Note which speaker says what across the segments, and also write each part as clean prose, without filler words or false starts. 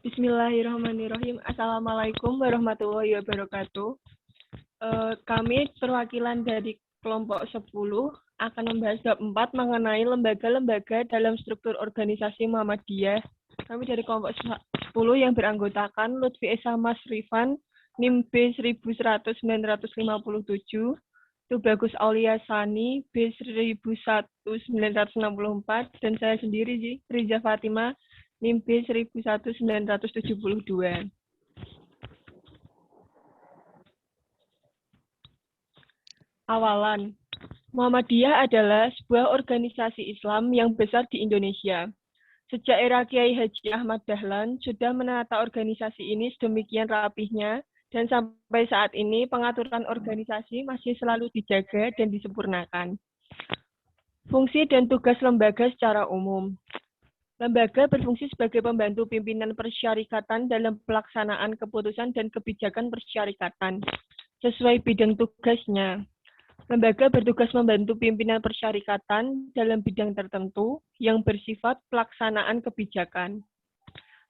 Speaker 1: Bismillahirrahmanirrahim. Assalamualaikum warahmatullahi wabarakatuh. Kami perwakilan dari kelompok 10 akan membahas bab 4 mengenai lembaga-lembaga dalam struktur organisasi Muhammadiyah. Kami dari kelompok 10 yang beranggotakan Lutfi Esa Mas Rifan, NIM B 11957, Tubagus Aulia Sani B 1964, dan saya sendiri Riza Fatima NIM B 1972. Awalan, Muhammadiyah adalah sebuah organisasi Islam yang besar di Indonesia. Sejak era Kiai Haji Ahmad Dahlan sudah menata organisasi ini sedemikian rapihnya, dan sampai saat ini pengaturan organisasi masih selalu dijaga dan disempurnakan. Fungsi dan tugas lembaga secara umum. Lembaga berfungsi sebagai pembantu pimpinan persyarikatan dalam pelaksanaan keputusan dan kebijakan persyarikatan sesuai bidang tugasnya. Lembaga bertugas membantu pimpinan persyarikatan dalam bidang tertentu yang bersifat pelaksanaan kebijakan.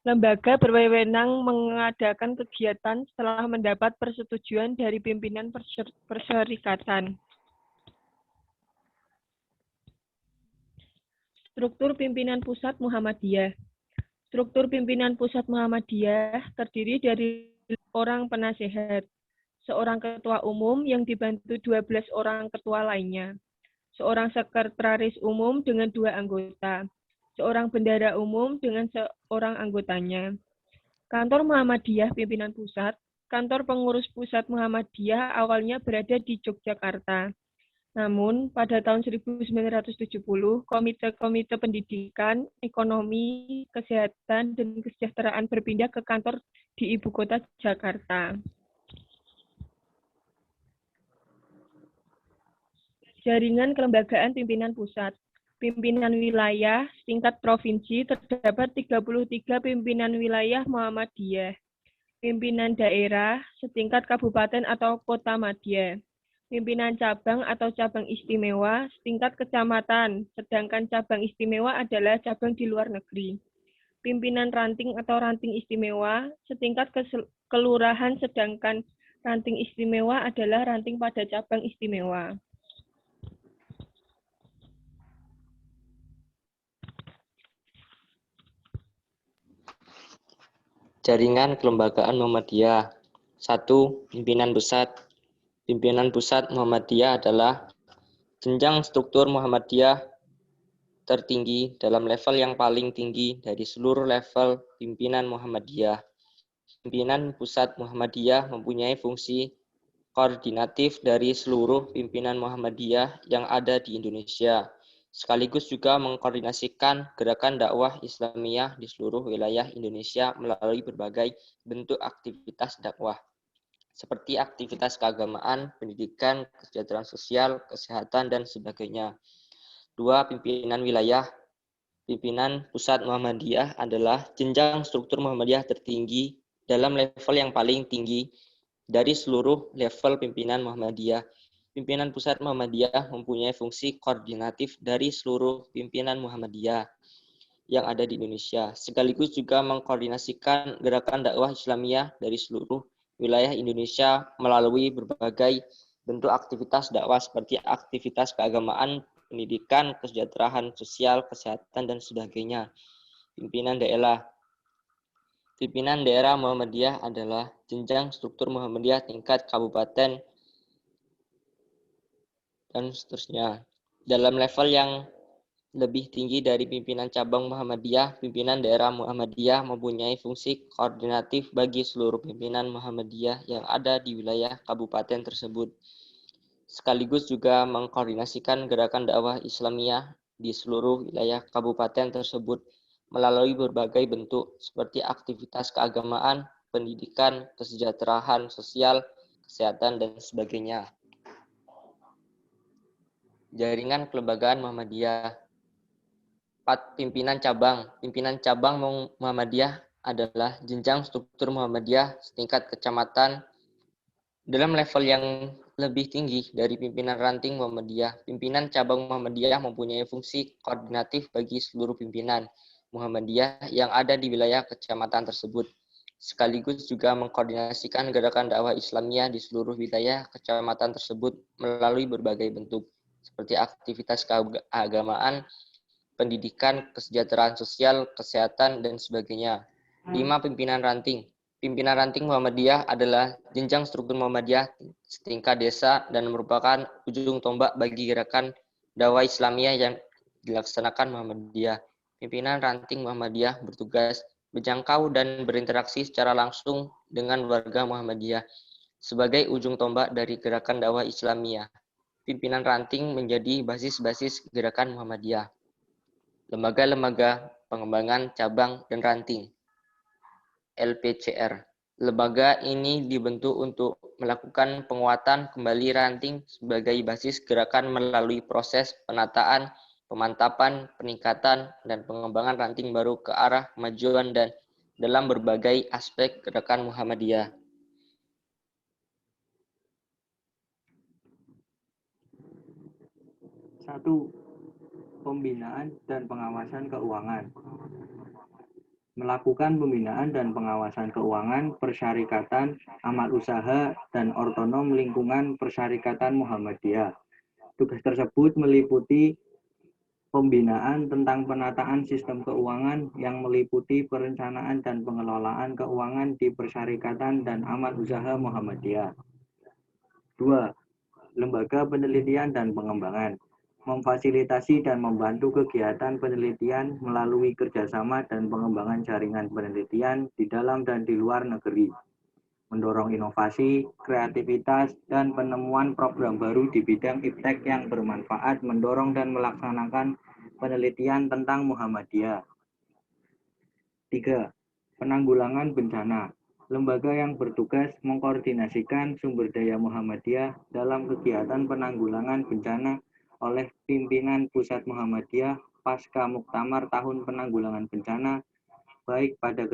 Speaker 1: Lembaga berwenang mengadakan kegiatan setelah mendapat persetujuan dari pimpinan persyarikatan. Struktur pimpinan pusat Muhammadiyah. Struktur pimpinan pusat Muhammadiyah terdiri dari orang penasehat, seorang ketua umum yang dibantu 12 orang ketua lainnya, seorang sekretaris umum dengan 2 anggota, seorang bendahara umum dengan seorang anggotanya. Kantor Muhammadiyah pimpinan pusat, kantor pengurus pusat Muhammadiyah awalnya berada di Yogyakarta. Namun, pada tahun 1970, komite-komite pendidikan, ekonomi, kesehatan, dan kesejahteraan berpindah ke kantor di ibu kota Jakarta. Jaringan kelembagaan pimpinan pusat. Pimpinan wilayah tingkat provinsi terdapat 33 pimpinan wilayah Muhammadiyah. Pimpinan daerah setingkat kabupaten atau kota madya. Pimpinan cabang atau cabang istimewa setingkat kecamatan, sedangkan cabang istimewa adalah cabang di luar negeri. Pimpinan ranting atau ranting istimewa setingkat kelurahan, sedangkan ranting istimewa adalah ranting pada cabang istimewa.
Speaker 2: Jaringan kelembagaan Muhammadiyah. 1. Pimpinan pusat. Pimpinan pusat Muhammadiyah adalah jenjang struktur Muhammadiyah tertinggi dalam level yang paling tinggi dari seluruh level pimpinan Muhammadiyah. Pimpinan pusat Muhammadiyah mempunyai fungsi koordinatif dari seluruh pimpinan Muhammadiyah yang ada di Indonesia, sekaligus juga mengkoordinasikan gerakan dakwah Islamiyah di seluruh wilayah Indonesia melalui berbagai bentuk aktivitas dakwah, seperti aktivitas keagamaan, pendidikan, kesejahteraan sosial, kesehatan, dan sebagainya. 2. Pimpinan wilayah. Pimpinan pusat Muhammadiyah adalah jenjang struktur Muhammadiyah tertinggi dalam level yang paling tinggi dari seluruh level pimpinan Muhammadiyah. Pimpinan pusat Muhammadiyah mempunyai fungsi koordinatif dari seluruh pimpinan Muhammadiyah yang ada di Indonesia, sekaligus juga mengkoordinasikan gerakan dakwah Islamiyah dari seluruh wilayah Indonesia melalui berbagai bentuk aktivitas dakwah seperti aktivitas keagamaan, pendidikan, kesejahteraan sosial, kesehatan, dan sebagainya. Pimpinan daerah. Pimpinan daerah Muhammadiyah adalah jenjang struktur Muhammadiyah tingkat kabupaten dan seterusnya. Dalam level yang lebih tinggi dari pimpinan cabang Muhammadiyah, pimpinan daerah Muhammadiyah mempunyai fungsi koordinatif bagi seluruh pimpinan Muhammadiyah yang ada di wilayah kabupaten tersebut, sekaligus juga mengkoordinasikan gerakan dakwah Islamiyah di seluruh wilayah kabupaten tersebut melalui berbagai bentuk seperti aktivitas keagamaan, pendidikan, kesejahteraan sosial, kesehatan, dan sebagainya. Jaringan kelembagaan Muhammadiyah. 4. Pimpinan cabang. Pimpinan cabang Muhammadiyah adalah jenjang struktur Muhammadiyah setingkat kecamatan dalam level yang lebih tinggi dari pimpinan ranting Muhammadiyah. Pimpinan cabang Muhammadiyah mempunyai fungsi koordinatif bagi seluruh pimpinan Muhammadiyah yang ada di wilayah kecamatan tersebut, sekaligus juga mengkoordinasikan gerakan dakwah Islamiyah di seluruh wilayah kecamatan tersebut melalui berbagai bentuk, seperti aktivitas keagamaan, pendidikan, kesejahteraan sosial, kesehatan, dan sebagainya. 5. Pimpinan ranting. Pimpinan ranting Muhammadiyah adalah jenjang struktur Muhammadiyah setingkat desa dan merupakan ujung tombak bagi gerakan dakwah Islamiyah yang dilaksanakan Muhammadiyah. Pimpinan ranting Muhammadiyah bertugas menjangkau dan berinteraksi secara langsung dengan warga Muhammadiyah sebagai ujung tombak dari gerakan dakwah Islamiyah. Pimpinan ranting menjadi basis-basis gerakan Muhammadiyah. Lembaga-lembaga pengembangan cabang dan ranting LPCR. Lembaga ini dibentuk untuk melakukan penguatan kembali ranting sebagai basis gerakan melalui proses penataan, pemantapan, peningkatan, dan pengembangan ranting baru ke arah kemajuan dan dalam berbagai aspek gerakan Muhammadiyah.
Speaker 3: Satu, pembinaan dan pengawasan keuangan. Melakukan pembinaan dan pengawasan keuangan, persyarikatan, amal usaha, dan otonom lingkungan persyarikatan Muhammadiyah. Tugas tersebut meliputi pembinaan tentang penataan sistem keuangan yang meliputi perencanaan dan pengelolaan keuangan di persyarikatan dan amal usaha Muhammadiyah. 2. Lembaga penelitian dan pengembangan. Memfasilitasi dan membantu kegiatan penelitian melalui kerjasama dan pengembangan jaringan penelitian di dalam dan di luar negeri. Mendorong inovasi, kreativitas, dan penemuan program baru di bidang iptek yang bermanfaat mendorong dan melaksanakan penelitian tentang Muhammadiyah. 3. Penanggulangan bencana. Lembaga yang bertugas mengkoordinasikan sumber daya Muhammadiyah dalam kegiatan penanggulangan bencana oleh pimpinan Pusat Muhammadiyah pasca Muktamar Tahun Penanggulangan Bencana, baik pada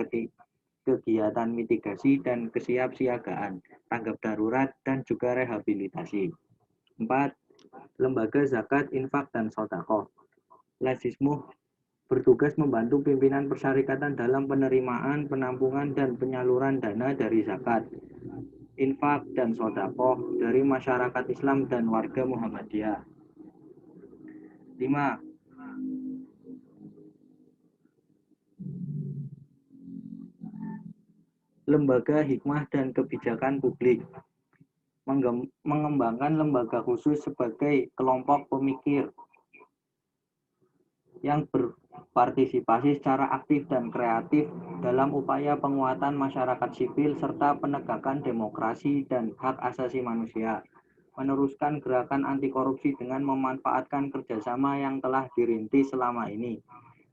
Speaker 3: kegiatan mitigasi dan kesiapsiagaan, tanggap darurat, dan juga rehabilitasi. 4. Lembaga Zakat, Infak, dan Sedekah. Lazismuh bertugas membantu pimpinan persyarikatan dalam penerimaan, penampungan, dan penyaluran dana dari zakat, infak, dan sedekah dari masyarakat Islam dan warga Muhammadiyah. 5. Lembaga Hikmah dan Kebijakan Publik. Mengembangkan lembaga khusus sebagai kelompok pemikir yang berpartisipasi secara aktif dan kreatif dalam upaya penguatan masyarakat sipil serta penegakan demokrasi dan hak asasi manusia. Meneruskan gerakan anti korupsi dengan memanfaatkan kerjasama yang telah dirintis selama ini.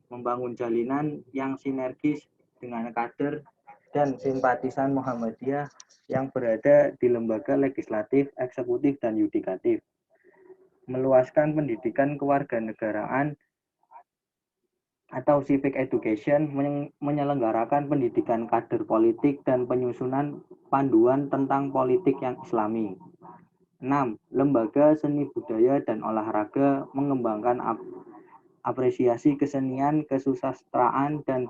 Speaker 3: Membangun jalinan yang sinergis dengan kader dan simpatisan Muhammadiyah yang berada di lembaga legislatif, eksekutif, dan yudikatif. Meluaskan pendidikan kewarganegaraan atau civic education, menyelenggarakan pendidikan kader politik dan penyusunan panduan tentang politik yang islami. 6. Lembaga seni budaya dan olahraga mengembangkan apresiasi kesenian, kesusastraan, dan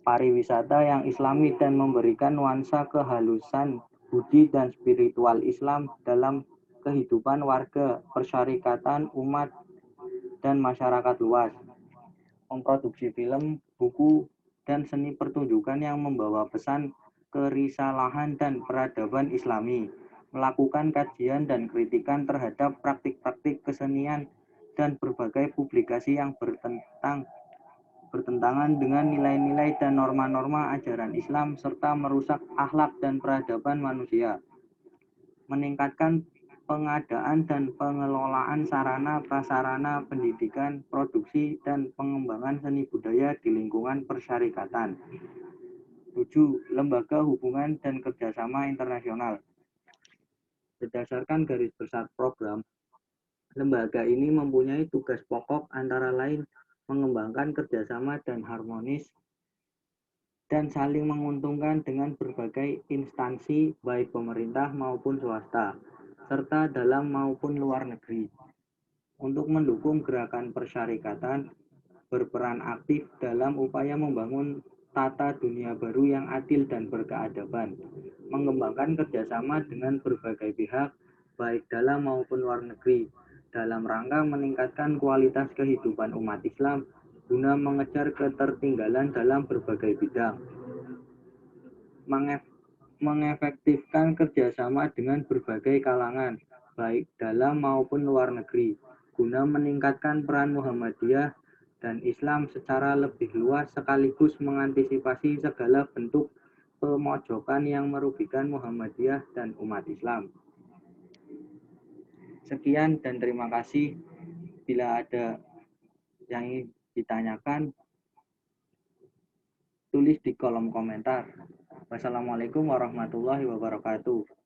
Speaker 3: pariwisata yang islami dan memberikan nuansa kehalusan budi dan spiritual Islam dalam kehidupan warga, persyarikatan, umat, dan masyarakat luas. Memproduksi film, buku, dan seni pertunjukan yang membawa pesan kerisalahan dan peradaban Islami, melakukan kajian dan kritikan terhadap praktik-praktik kesenian dan berbagai publikasi yang bertentangan dengan nilai-nilai dan norma-norma ajaran Islam serta merusak akhlak dan peradaban manusia. Meningkatkan pengadaan dan pengelolaan sarana prasarana pendidikan, produksi, dan pengembangan seni budaya di lingkungan persyarikatan. 7. Lembaga hubungan dan kerjasama internasional. Berdasarkan garis besar program, lembaga ini mempunyai tugas pokok antara lain mengembangkan kerjasama dan harmonis dan saling menguntungkan dengan berbagai instansi baik pemerintah maupun swasta, serta dalam maupun luar negeri, untuk mendukung gerakan persyarikatan, berperan aktif dalam upaya membangun tata dunia baru yang adil dan berkeadaban, mengembangkan kerjasama dengan berbagai pihak, baik dalam maupun luar negeri, dalam rangka meningkatkan kualitas kehidupan umat Islam, guna mengejar ketertinggalan dalam berbagai bidang, mengefektifkan kerjasama dengan berbagai kalangan, baik dalam maupun luar negeri, guna meningkatkan peran Muhammadiyah dan Islam secara lebih luas sekaligus mengantisipasi segala bentuk pemojokan yang merugikan Muhammadiyah dan umat Islam. Sekian dan terima kasih. Bila ada yang ingin ditanyakan, tulis di kolom komentar. Wassalamualaikum warahmatullahi wabarakatuh.